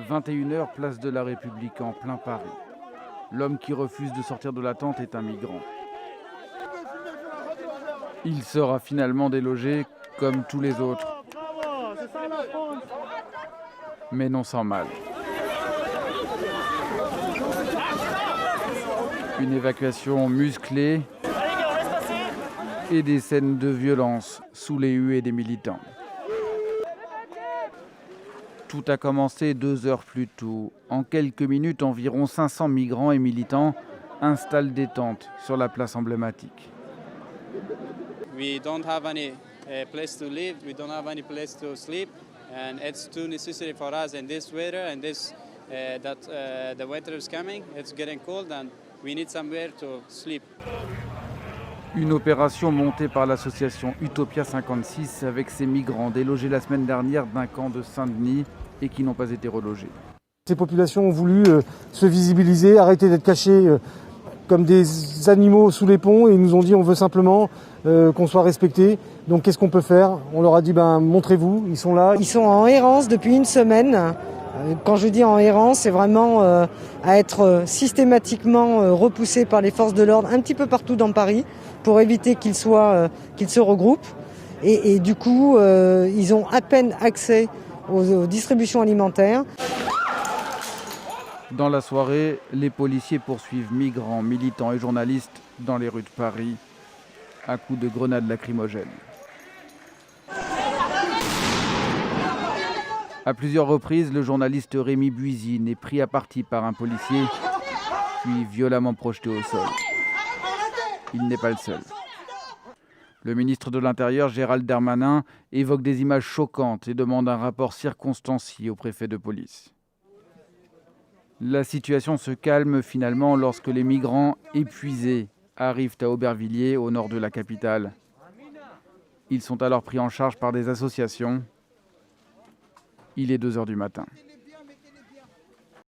21h, place de la République en plein Paris. L'homme qui refuse de sortir de la tente est un migrant. Il sera finalement délogé comme tous les autres, mais non sans mal. Une évacuation musclée et des scènes de violence sous les huées des militants. Tout a commencé 2 heures plus tôt. En quelques minutes, environ 500 migrants et militants installent des tentes sur la place emblématique. We don't have any place to live, we don't have any place to sleep, and it's too necessary for us in this weather and this the winter is coming, it's getting cold and we need somewhere to sleep. Une opération montée par l'association Utopia 56 avec ces migrants délogés la semaine dernière d'un camp de Saint-Denis et qui n'ont pas été relogés. Ces populations ont voulu se visibiliser, arrêter d'être cachées comme des animaux sous les ponts et ils nous ont dit on veut simplement qu'on soit respecté. Donc qu'est-ce qu'on peut faire? On leur a dit montrez-vous, ils sont là. Ils sont en errance depuis une semaine. Quand je dis en errance, c'est vraiment à être systématiquement repoussés par les forces de l'ordre un petit peu partout dans Paris pour éviter qu'ils se regroupent. Et du coup, ils ont à peine accès aux distributions alimentaires. Dans la soirée, les policiers poursuivent migrants, militants et journalistes dans les rues de Paris à coups de grenades lacrymogènes. À plusieurs reprises, le journaliste Rémi Buisine est pris à partie par un policier, puis violemment projeté au sol. Il n'est pas le seul. Le ministre de l'Intérieur, Gérald Darmanin, évoque des images choquantes et demande un rapport circonstancié au préfet de police. La situation se calme finalement lorsque les migrants épuisés arrivent à Aubervilliers, au nord de la capitale. Ils sont alors pris en charge par des associations. Il est 2 heures du matin.